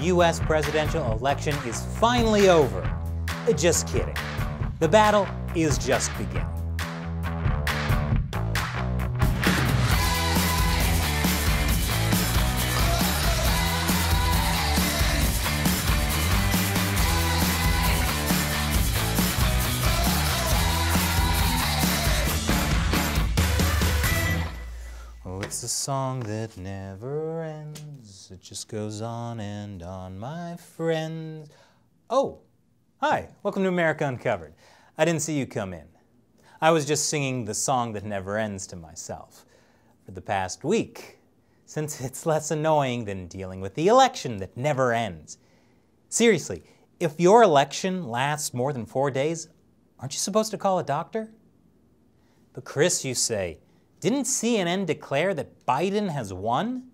U.S. presidential election is finally over. Just kidding. The battle is just beginning. Oh, it's a song that never ends. It just goes on and on, my friends. Oh, hi, welcome to America Uncovered. I didn't see you come in. I was just singing the song that never ends to myself for the past week, since it's less annoying than dealing with the election that never ends. Seriously, if your election lasts more than 4 days, aren't you supposed to call a doctor? But Chris, you say, didn't CNN declare that Biden has won?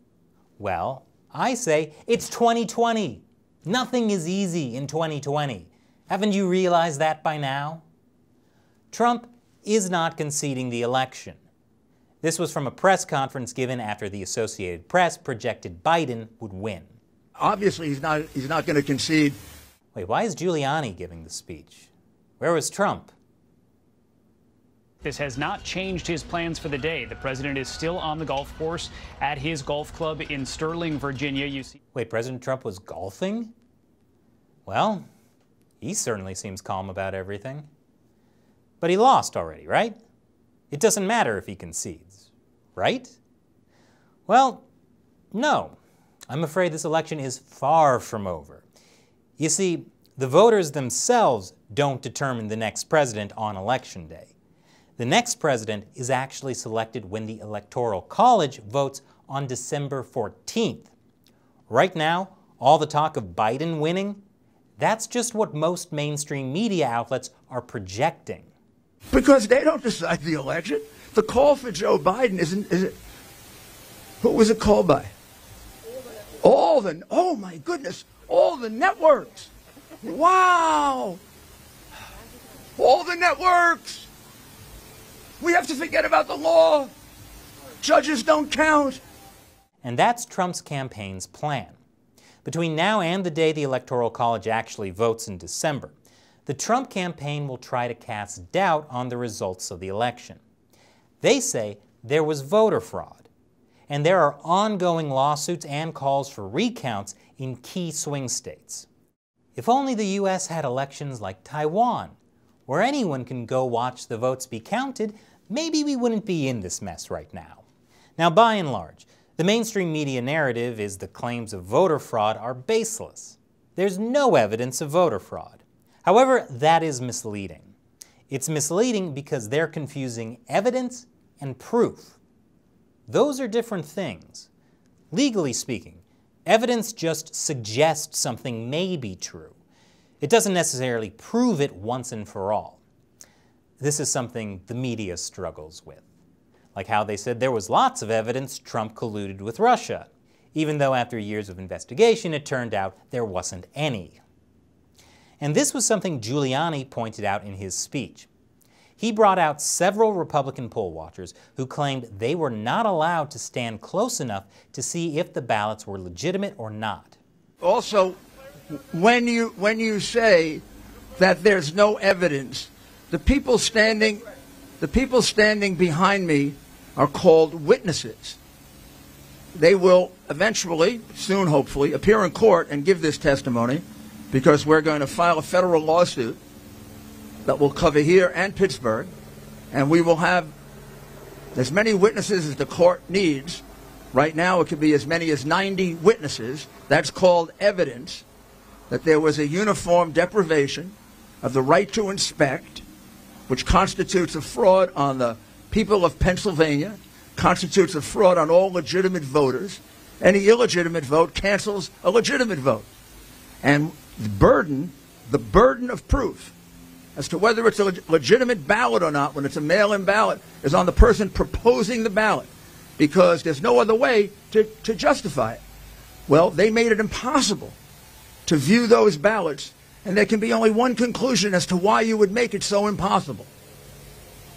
Well, I say it's 2020. Nothing is easy in 2020. Haven't you realized that by now? Trump is not conceding the election. This was from a press conference given after the Associated Press projected Biden would win. Obviously, he's not going to concede. Wait, why is Giuliani giving the speech? Where was Trump? This has not changed his plans for the day. The president is still on the golf course at his golf club in Sterling, Virginia. You see. Wait, President Trump was golfing? Well, he certainly seems calm about everything. But he lost already, right? It doesn't matter if he concedes, right? Well, no. I'm afraid this election is far from over. You see, the voters themselves don't determine the next president on Election Day. The next president is actually selected when the Electoral College votes on December 14th. Right now, all the talk of Biden winning, that's just what most mainstream media outlets are projecting. Because they don't decide the election. The call for Joe Biden is it? Who was it called by? Oh my goodness, all the networks. Wow. All the networks. We have to forget about the law. Judges don't count. And that's Trump's campaign's plan. Between now and the day the Electoral College actually votes in December, the Trump campaign will try to cast doubt on the results of the election. They say there was voter fraud, and there are ongoing lawsuits and calls for recounts in key swing states. If only the U.S. had elections like Taiwan, where anyone can go watch the votes be counted, maybe we wouldn't be in this mess right now. Now, by and large, the mainstream media narrative is the claims of voter fraud are baseless. There's no evidence of voter fraud. However, that is misleading. It's misleading because they're confusing evidence and proof. Those are different things. Legally speaking, evidence just suggests something may be true. It doesn't necessarily prove it once and for all. This is something the media struggles with. Like how they said there was lots of evidence Trump colluded with Russia, even though after years of investigation it turned out there wasn't any. And this was something Giuliani pointed out in his speech. He brought out several Republican poll watchers who claimed they were not allowed to stand close enough to see if the ballots were legitimate or not. Also, when you say that there's no evidence, the people standing behind me are called witnesses. They will eventually, soon hopefully, appear in court and give this testimony, because we're going to file a federal lawsuit that will cover here and Pittsburgh, and we will have as many witnesses as the court needs. Right now it could be as many as 90 witnesses. That's called evidence that there was a uniform deprivation of the right to inspect, which constitutes a fraud on the people of Pennsylvania, constitutes a fraud on all legitimate voters. Any illegitimate vote cancels a legitimate vote. And the burden of proof as to whether it's a legitimate ballot or not, when it's a mail-in ballot, is on the person proposing the ballot, because there's no other way to justify it. Well, they made it impossible to view those ballots, and there can be only one conclusion as to why you would make it so impossible.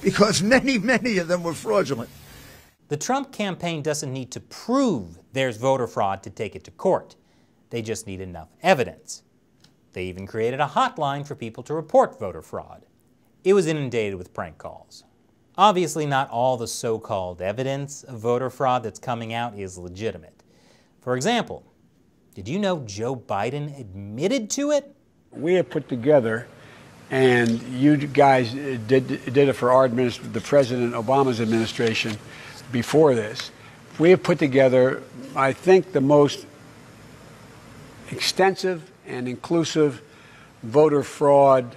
Because many, many of them were fraudulent. The Trump campaign doesn't need to prove there's voter fraud to take it to court. They just need enough evidence. They even created a hotline for people to report voter fraud. It was inundated with prank calls. Obviously, not all the so-called evidence of voter fraud that's coming out is legitimate. For example, did you know Joe Biden admitted to it? We have put together, and you guys did it for our administration, the President Obama's administration before this. We have put together, I think, the most extensive and inclusive voter fraud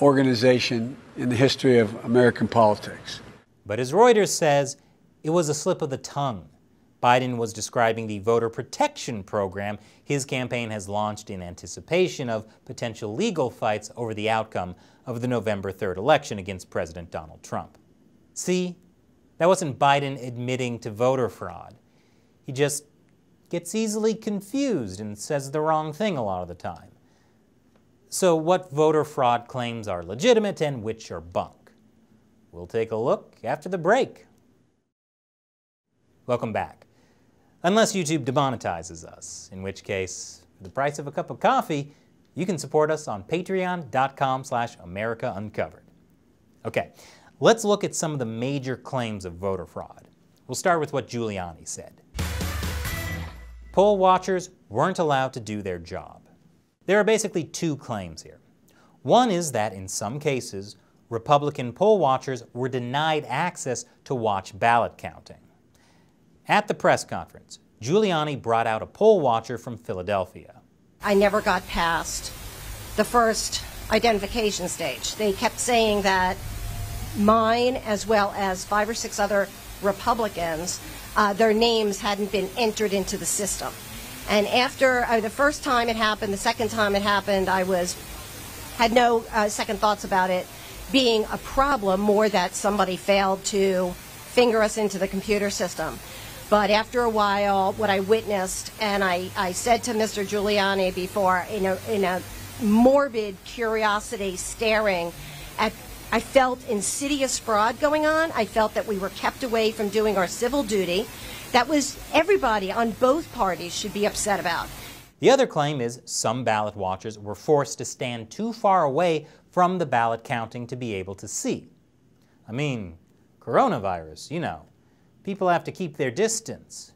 organization in the history of American politics. But as Reuters says, it was a slip of the tongue. Biden was describing the voter protection program his campaign has launched in anticipation of potential legal fights over the outcome of the November 3rd election against President Donald Trump. See, that wasn't Biden admitting to voter fraud. He just gets easily confused and says the wrong thing a lot of the time. So what voter fraud claims are legitimate and which are bunk? We'll take a look after the break. Welcome back. Unless YouTube demonetizes us, in which case, for the price of a cup of coffee, you can support us on patreon.com/AmericaUncovered. Okay, let's look at some of the major claims of voter fraud. We'll start with what Giuliani said. Poll watchers weren't allowed to do their job. There are basically two claims here. One is that in some cases, Republican poll watchers were denied access to watch ballot counting. At the press conference, Giuliani brought out a poll watcher from Philadelphia. I never got past the first identification stage. They kept saying that mine, as well as 5 or 6 other Republicans, their names hadn't been entered into the system. And after the first time it happened, the second time it happened, I had no second thoughts about it being a problem, more that somebody failed to finger us into the computer system. But after a while, what I witnessed, and I said to Mr. Giuliani before, in a morbid curiosity staring at, I felt insidious fraud going on. I felt that we were kept away from doing our civil duty. That was everybody on both parties should be upset about. The other claim is some ballot watchers were forced to stand too far away from the ballot counting to be able to see. I mean, coronavirus, you know. People have to keep their distance,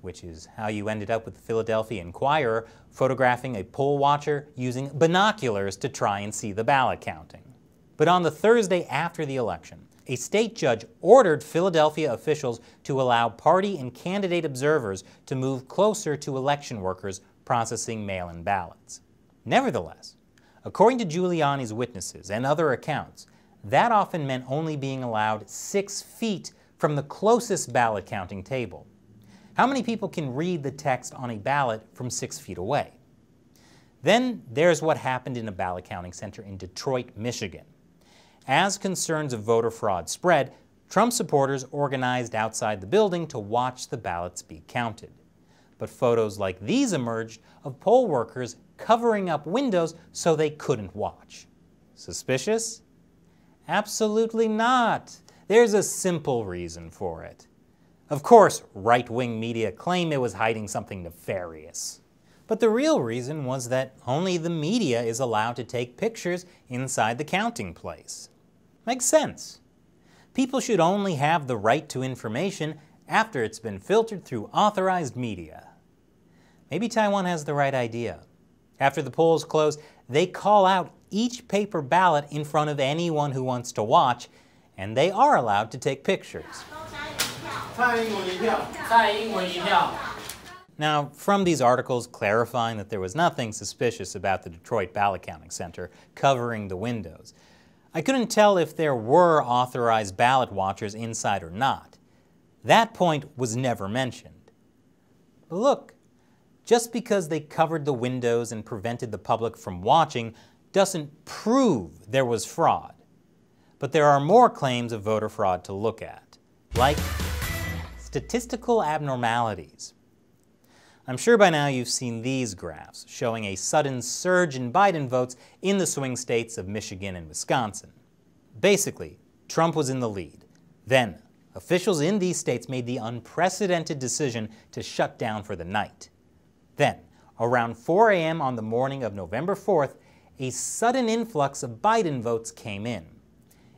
which is how you ended up with the Philadelphia Inquirer photographing a poll watcher using binoculars to try and see the ballot counting. But on the Thursday after the election, a state judge ordered Philadelphia officials to allow party and candidate observers to move closer to election workers processing mail-in ballots. Nevertheless, according to Giuliani's witnesses and other accounts, that often meant only being allowed 6 feet from the closest ballot counting table. How many people can read the text on a ballot from 6 feet away? Then there's what happened in a ballot counting center in Detroit, Michigan. As concerns of voter fraud spread, Trump supporters organized outside the building to watch the ballots be counted. But photos like these emerged of poll workers covering up windows so they couldn't watch. Suspicious? Absolutely not. There's a simple reason for it. Of course, right-wing media claim it was hiding something nefarious. But the real reason was that only the media is allowed to take pictures inside the counting place. Makes sense. People should only have the right to information after it's been filtered through authorized media. Maybe Taiwan has the right idea. After the polls close, they call out each paper ballot in front of anyone who wants to watch, and they are allowed to take pictures. Now, from these articles clarifying that there was nothing suspicious about the Detroit ballot counting center covering the windows, I couldn't tell if there were authorized ballot watchers inside or not. That point was never mentioned. But look, just because they covered the windows and prevented the public from watching doesn't prove there was fraud. But there are more claims of voter fraud to look at, like statistical abnormalities. I'm sure by now you've seen these graphs showing a sudden surge in Biden votes in the swing states of Michigan and Wisconsin. Basically, Trump was in the lead. Then, officials in these states made the unprecedented decision to shut down for the night. Then, around 4 a.m. on the morning of November 4th, a sudden influx of Biden votes came in.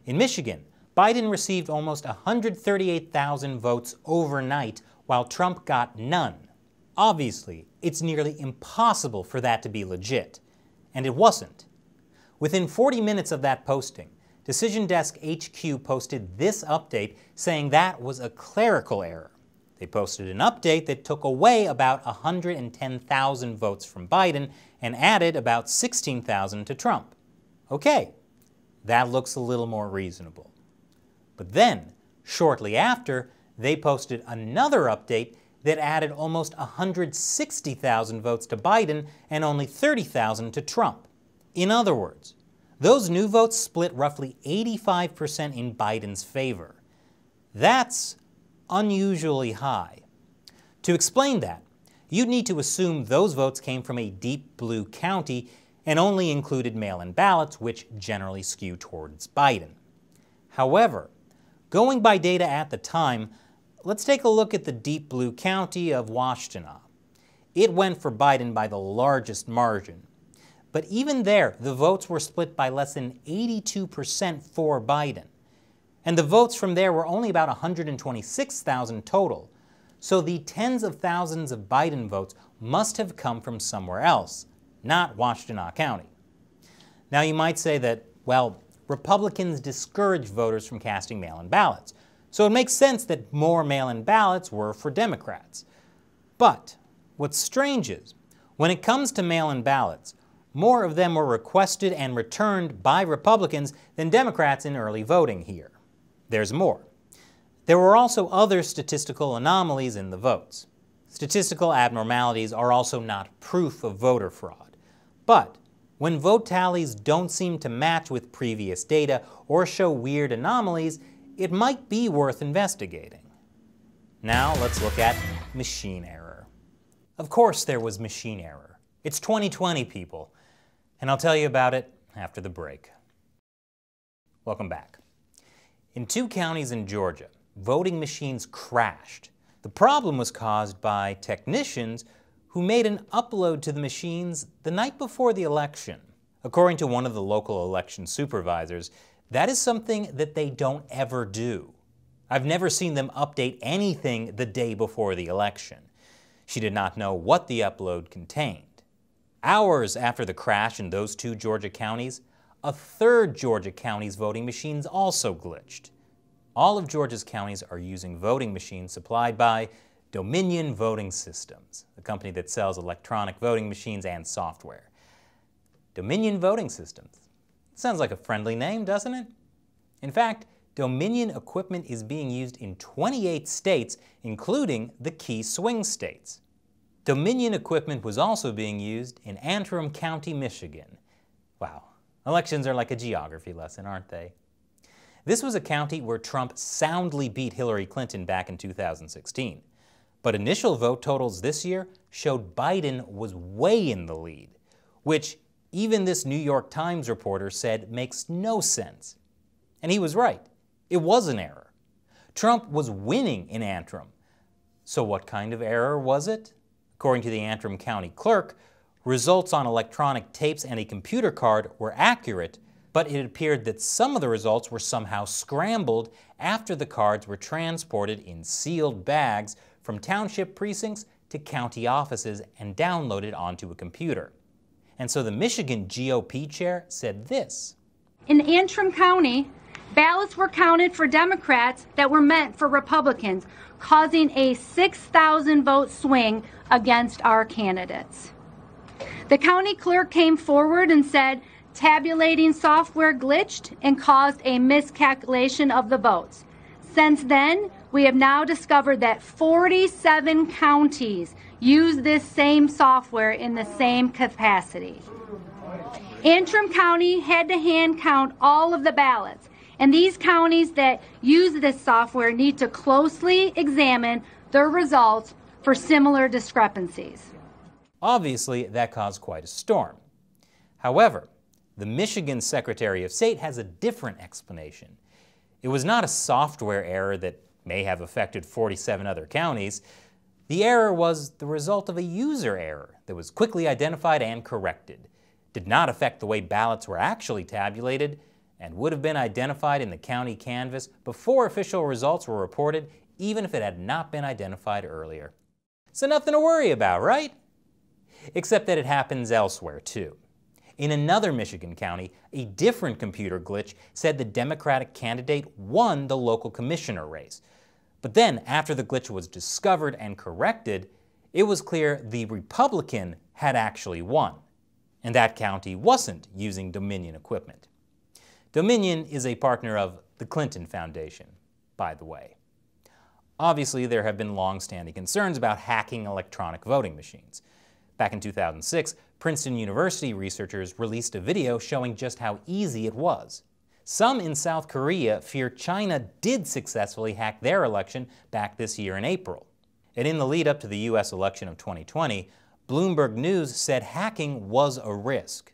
In Michigan, Biden received almost 138,000 votes overnight, while Trump got none. Obviously, it's nearly impossible for that to be legit. And it wasn't. Within 40 minutes of that posting, Decision Desk HQ posted this update saying that was a clerical error. They posted an update that took away about 110,000 votes from Biden and added about 16,000 to Trump. Okay, that looks a little more reasonable. But then, shortly after, they posted another update that added almost 160,000 votes to Biden and only 30,000 to Trump. In other words, those new votes split roughly 85% in Biden's favor. That's unusually high. To explain that, you'd need to assume those votes came from a deep blue county and only included mail-in ballots, which generally skew towards Biden. However, going by data at the time, let's take a look at the deep blue county of Washtenaw. It went for Biden by the largest margin. But even there, the votes were split by less than 82% for Biden. And the votes from there were only about 126,000 total. So the tens of thousands of Biden votes must have come from somewhere else, not Washtenaw County. Now you might say that, well, Republicans discourage voters from casting mail-in ballots, so it makes sense that more mail-in ballots were for Democrats. But what's strange is, when it comes to mail-in ballots, more of them were requested and returned by Republicans than Democrats in early voting here. There's more. There were also other statistical anomalies in the votes. Statistical abnormalities are also not proof of voter fraud. But when vote tallies don't seem to match with previous data or show weird anomalies, it might be worth investigating. Now let's look at machine error. Of course there was machine error. It's 2020, people. And I'll tell you about it after the break. Welcome back. In 2 counties in Georgia, voting machines crashed. The problem was caused by technicians who made an upload to the machines the night before the election. According to one of the local election supervisors, that is something that they don't ever do. I've never seen them update anything the day before the election. She did not know what the upload contained. Hours after the crash in those 2 Georgia counties, a 3rd Georgia county's voting machines also glitched. All of Georgia's counties are using voting machines supplied by Dominion Voting Systems, a company that sells electronic voting machines and software. Dominion Voting Systems. Sounds like a friendly name, doesn't it? In fact, Dominion equipment is being used in 28 states, including the key swing states. Dominion equipment was also being used in Antrim County, Michigan. Wow, elections are like a geography lesson, aren't they? This was a county where Trump soundly beat Hillary Clinton back in 2016. But initial vote totals this year showed Biden was way in the lead, which even this New York Times reporter said makes no sense. And he was right. It was an error. Trump was winning in Antrim. So what kind of error was it? According to the Antrim County Clerk, results on electronic tapes and a computer card were accurate, but it appeared that some of the results were somehow scrambled after the cards were transported in sealed bags from township precincts to county offices and downloaded onto a computer. And so the Michigan GOP chair said this. In Antrim County, ballots were counted for Democrats that were meant for Republicans, causing a 6,000 vote swing against our candidates. The county clerk came forward and said tabulating software glitched and caused a miscalculation of the votes. Since then, we have now discovered that 47 counties use this same software in the same capacity. Antrim County had to hand count all of the ballots, and these counties that use this software need to closely examine their results for similar discrepancies. Obviously, that caused quite a storm. However, the Michigan Secretary of State has a different explanation. It was not a software error that may have affected 47 other counties. The error was the result of a user error that was quickly identified and corrected, did not affect the way ballots were actually tabulated, and would have been identified in the county canvass before official results were reported, even if it had not been identified earlier. So nothing to worry about, right? Except that it happens elsewhere too. In another Michigan county, a different computer glitch said the Democratic candidate won the local commissioner race. But then, after the glitch was discovered and corrected, it was clear the Republican had actually won. And that county wasn't using Dominion equipment. Dominion is a partner of the Clinton Foundation, by the way. Obviously, there have been long-standing concerns about hacking electronic voting machines. Back in 2006, Princeton University researchers released a video showing just how easy it was. Some in South Korea fear China did successfully hack their election back this year in April. And in the lead up to the U.S. election of 2020, Bloomberg News said hacking was a risk.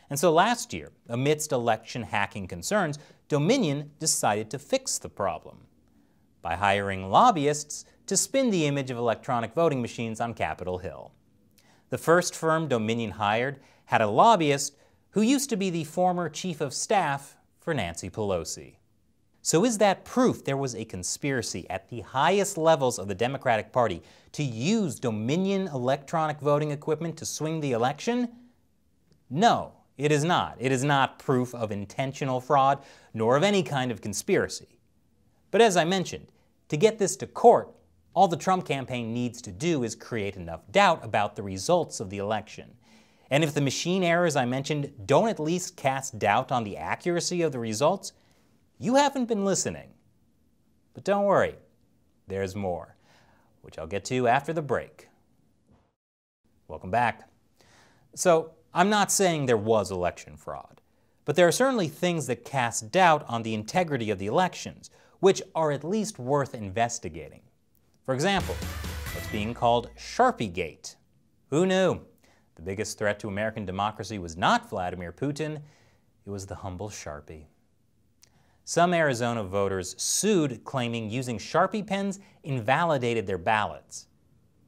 And so last year, amidst election hacking concerns, Dominion decided to fix the problem by hiring lobbyists to spin the image of electronic voting machines on Capitol Hill. The first firm Dominion hired had a lobbyist who used to be the former chief of staff for Nancy Pelosi. So is that proof there was a conspiracy at the highest levels of the Democratic Party to use Dominion electronic voting equipment to swing the election? No, it is not. It is not proof of intentional fraud, nor of any kind of conspiracy. But as I mentioned, to get this to court, all the Trump campaign needs to do is create enough doubt about the results of the election. And if the machine errors I mentioned don't at least cast doubt on the accuracy of the results, you haven't been listening. But don't worry, there's more, which I'll get to after the break. Welcome back. So, I'm not saying there was election fraud, but there are certainly things that cast doubt on the integrity of the elections, which are at least worth investigating. For example, what's being called Sharpiegate. Who knew? The biggest threat to American democracy was not Vladimir Putin, it was the humble Sharpie. Some Arizona voters sued, claiming using Sharpie pens invalidated their ballots.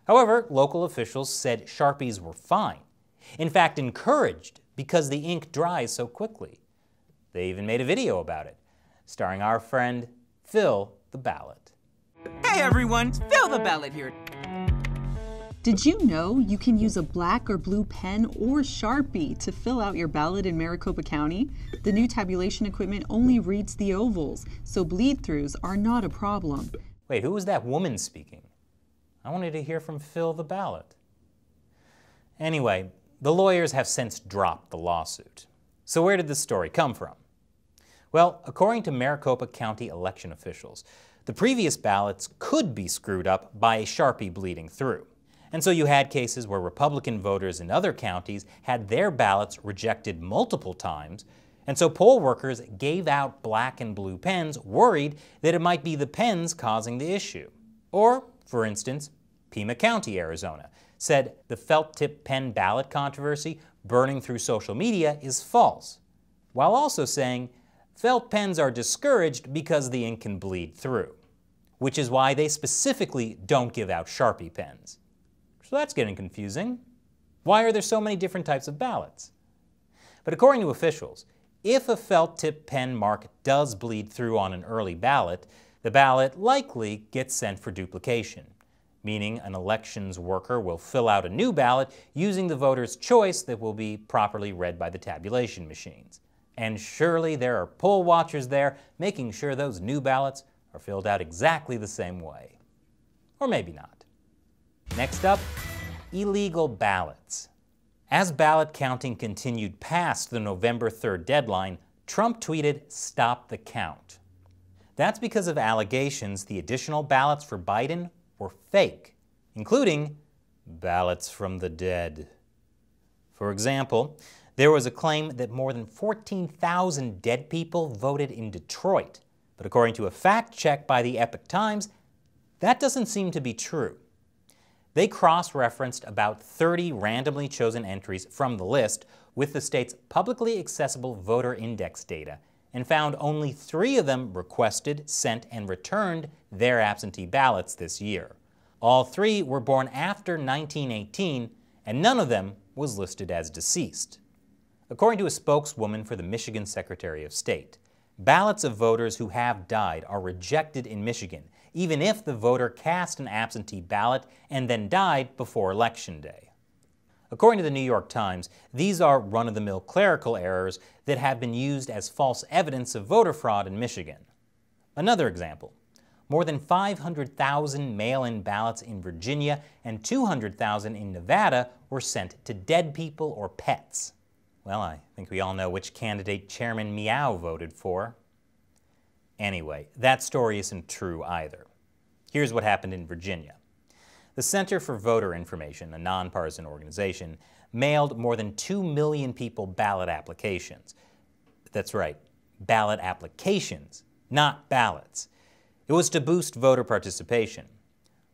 However, local officials said Sharpies were fine. In fact, encouraged because the ink dries so quickly. They even made a video about it, starring our friend Phil the Ballot. Hey everyone, Phil the Ballot here. Did you know you can use a black or blue pen or Sharpie to fill out your ballot in Maricopa County? The new tabulation equipment only reads the ovals, so bleed-throughs are not a problem. Wait, who was that woman speaking? I wanted to hear from Phil the Ballot. Anyway, the lawyers have since dropped the lawsuit. So where did this story come from? Well, according to Maricopa County election officials, the previous ballots could be screwed up by a Sharpie bleeding through. And so you had cases where Republican voters in other counties had their ballots rejected multiple times, and so poll workers gave out black and blue pens worried that it might be the pens causing the issue. Or, for instance, Pima County, Arizona, said the felt-tip pen ballot controversy burning through social media is false, while also saying felt pens are discouraged because the ink can bleed through, which is why they specifically don't give out Sharpie pens. So that's getting confusing. Why are there so many different types of ballots? But according to officials, if a felt-tip pen mark does bleed through on an early ballot, the ballot likely gets sent for duplication, meaning an elections worker will fill out a new ballot using the voter's choice that will be properly read by the tabulation machines. And surely there are poll watchers there making sure those new ballots are filled out exactly the same way. Or maybe not. Next up, illegal ballots. As ballot counting continued past the November 3rd deadline, Trump tweeted, "Stop the count." That's because of allegations the additional ballots for Biden were fake, including ballots from the dead. For example, there was a claim that more than 14,000 dead people voted in Detroit, but according to a fact check by the Epoch Times, that doesn't seem to be true. They cross-referenced about 30 randomly chosen entries from the list with the state's publicly accessible voter index data and found only 3 of them requested, sent, and returned their absentee ballots this year. All 3 were born after 1918, and none of them was listed as deceased. According to a spokeswoman for the Michigan Secretary of State, ballots of voters who have died are rejected in Michigan, even if the voter cast an absentee ballot and then died before Election Day. According to the New York Times, these are run-of-the-mill clerical errors that have been used as false evidence of voter fraud in Michigan. Another example. More than 500,000 mail-in ballots in Virginia and 200,000 in Nevada were sent to dead people or pets. Well, I think we all know which candidate Chairman Meow voted for. Anyway, that story isn't true either. Here's what happened in Virginia. The Center for Voter Information, a nonpartisan organization, mailed more than 2 million people ballot applications. That's right, ballot applications, not ballots. It was to boost voter participation.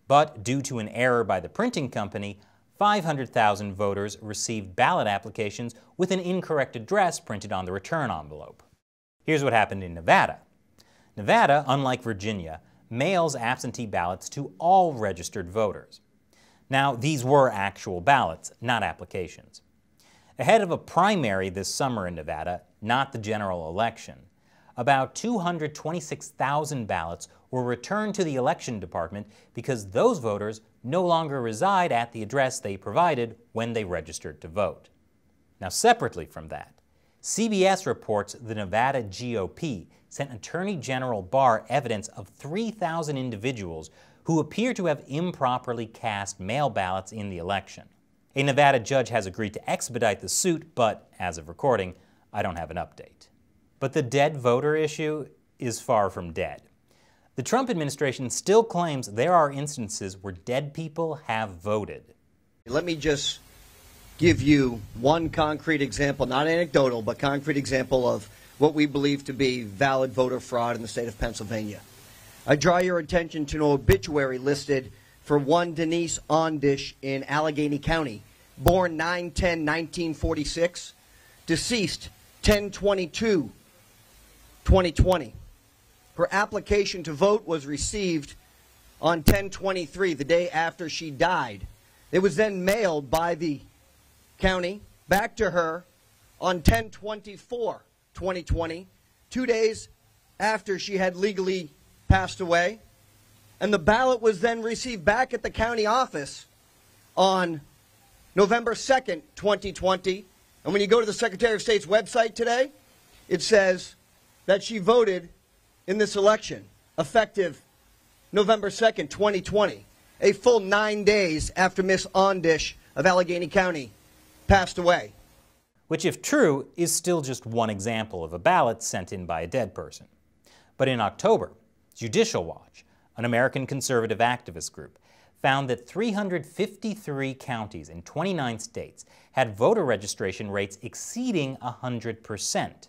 But due to an error by the printing company, 500,000 voters received ballot applications with an incorrect address printed on the return envelope. Here's what happened in Nevada. Nevada, unlike Virginia, mails absentee ballots to all registered voters. Now, these were actual ballots, not applications. Ahead of a primary this summer in Nevada, not the general election, about 226,000 ballots were returned to the election department because those voters no longer reside at the address they provided when they registered to vote. Now, separately from that, CBS reports the Nevada GOP sent Attorney General Barr evidence of 3,000 individuals who appear to have improperly cast mail ballots in the election. A Nevada judge has agreed to expedite the suit, but as of recording, I don't have an update. But the dead voter issue is far from dead. The Trump administration still claims there are instances where dead people have voted. Let me just give you one concrete example, not anecdotal, but concrete example of what we believe to be valid voter fraud in the state of Pennsylvania. I draw your attention to an obituary listed for one Denise Ondish in Allegheny County, born 9/10/1946, deceased 10/22/2020. Her application to vote was received on 10/23, the day after she died. It was then mailed by the county back to her on 10/24/2020, 2 days after she had legally passed away. And the ballot was then received back at the county office on November 2nd, 2020. And when you go to the Secretary of State's website today, it says that she voted in this election, effective November 2nd, 2020, a full 9 days after Miss Ondish of Allegheny County passed away. Which, if true, is still just one example of a ballot sent in by a dead person. But in October, Judicial Watch, an American conservative activist group, found that 353 counties in 29 states had voter registration rates exceeding 100%.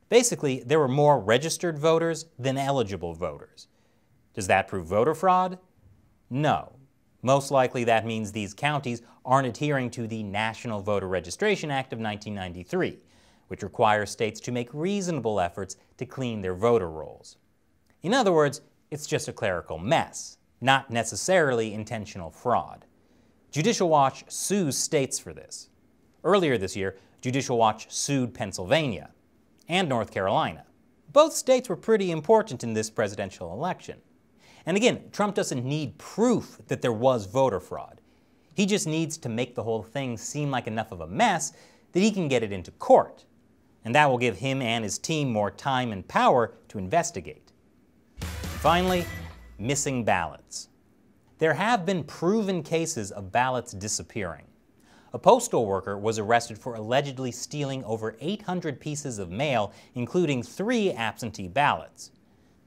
Basically, there were more registered voters than eligible voters. Does that prove voter fraud? No. Most likely that means these counties aren't adhering to the National Voter Registration Act of 1993, which requires states to make reasonable efforts to clean their voter rolls. In other words, it's just a clerical mess, not necessarily intentional fraud. Judicial Watch sues states for this. Earlier this year, Judicial Watch sued Pennsylvania and North Carolina. Both states were pretty important in this presidential election. And again, Trump doesn't need proof that there was voter fraud. He just needs to make the whole thing seem like enough of a mess that he can get it into court. And that will give him and his team more time and power to investigate. And finally, missing ballots. There have been proven cases of ballots disappearing. A postal worker was arrested for allegedly stealing over 800 pieces of mail, including 3 absentee ballots.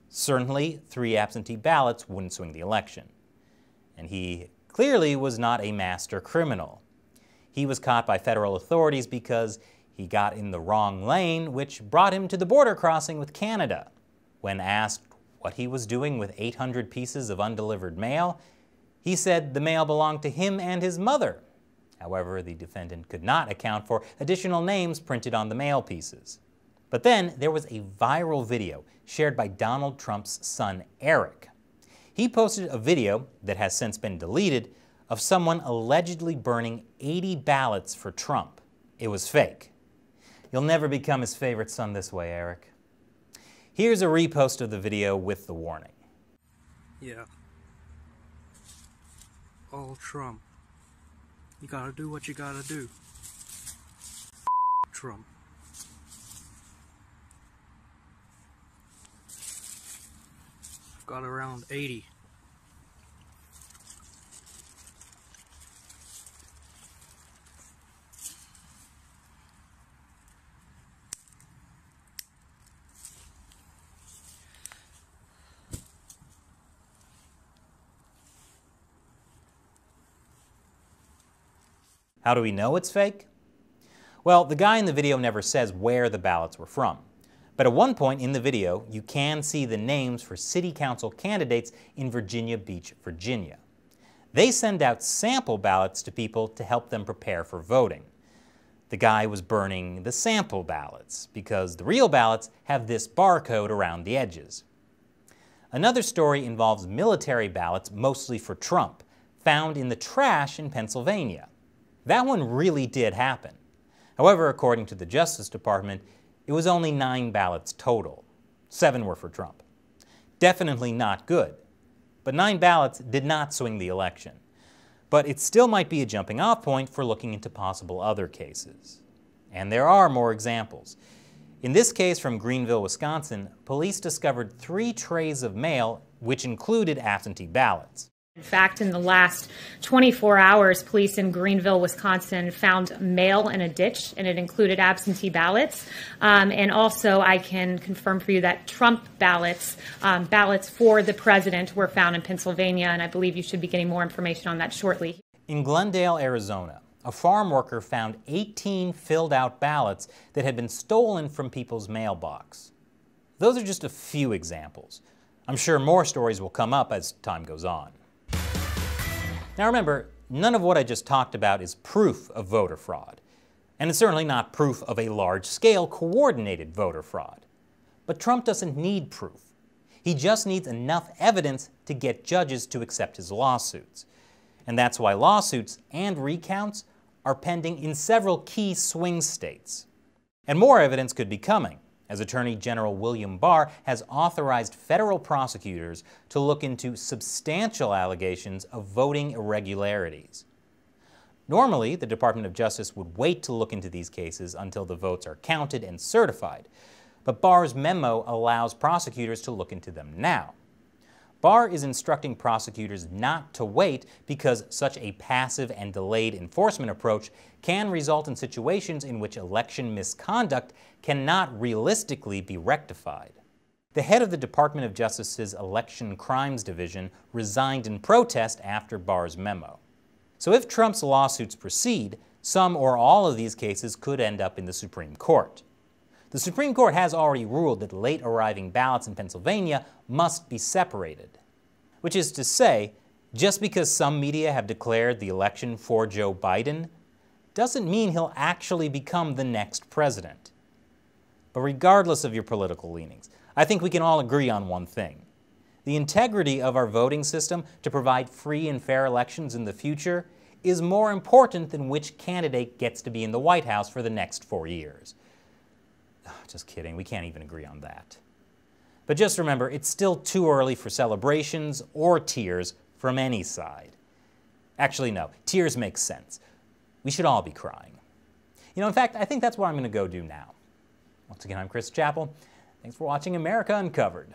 Certainly, 3 absentee ballots wouldn't swing the election. And he clearly was not a master criminal. He was caught by federal authorities because he got in the wrong lane, which brought him to the border crossing with Canada. When asked what he was doing with 800 pieces of undelivered mail, he said the mail belonged to him and his mother. However, the defendant could not account for additional names printed on the mail pieces. But then there was a viral video shared by Donald Trump's son, Eric. He posted a video that has since been deleted of someone allegedly burning 80 ballots for Trump. It was fake. You'll never become his favorite son this way, Eric. Here's a repost of the video with the warning. Yeah. Oh, Trump. You gotta do what you gotta do. Trump. I've got around 80. How do we know it's fake? Well, the guy in the video never says where the ballots were from. But at one point in the video, you can see the names for city council candidates in Virginia Beach, Virginia. They send out sample ballots to people to help them prepare for voting. The guy was burning the sample ballots because the real ballots have this barcode around the edges. Another story involves military ballots, mostly for Trump, found in the trash in Pennsylvania. That one really did happen. However, according to the Justice Department, it was only 9 ballots total. 7 were for Trump. Definitely not good. But 9 ballots did not swing the election. But it still might be a jumping off point for looking into possible other cases. And there are more examples. In this case from Greenville, Wisconsin, police discovered 3 trays of mail which included absentee ballots. In fact, in the last 24 hours, police in Greenville, Wisconsin found mail in a ditch, and it included absentee ballots. And also, I can confirm for you that Trump ballots, ballots for the president, were found in Pennsylvania, and I believe you should be getting more information on that shortly. In Glendale, Arizona, a farm worker found 18 filled-out ballots that had been stolen from people's mailbox. Those are just a few examples. I'm sure more stories will come up as time goes on. Now remember, none of what I just talked about is proof of voter fraud. And it's certainly not proof of a large-scale coordinated voter fraud. But Trump doesn't need proof. He just needs enough evidence to get judges to accept his lawsuits. And that's why lawsuits and recounts are pending in several key swing states. And more evidence could be coming, as Attorney General William Barr has authorized federal prosecutors to look into substantial allegations of voting irregularities. Normally, the Department of Justice would wait to look into these cases until the votes are counted and certified, but Barr's memo allows prosecutors to look into them now. Barr is instructing prosecutors not to wait because such a passive and delayed enforcement approach can result in situations in which election misconduct cannot realistically be rectified. The head of the Department of Justice's Election Crimes Division resigned in protest after Barr's memo. So if Trump's lawsuits proceed, some or all of these cases could end up in the Supreme Court. The Supreme Court has already ruled that late arriving ballots in Pennsylvania must be separated. Which is to say, just because some media have declared the election for Joe Biden, doesn't mean he'll actually become the next president. But regardless of your political leanings, I think we can all agree on one thing. The integrity of our voting system to provide free and fair elections in the future is more important than which candidate gets to be in the White House for the next 4 years. Just kidding, we can't even agree on that. But just remember, it's still too early for celebrations or tears from any side. Actually, no, tears make sense. We should all be crying. You know, in fact, I think that's what I'm going to go do now. Once again, I'm Chris Chappell. Thanks for watching America Uncovered.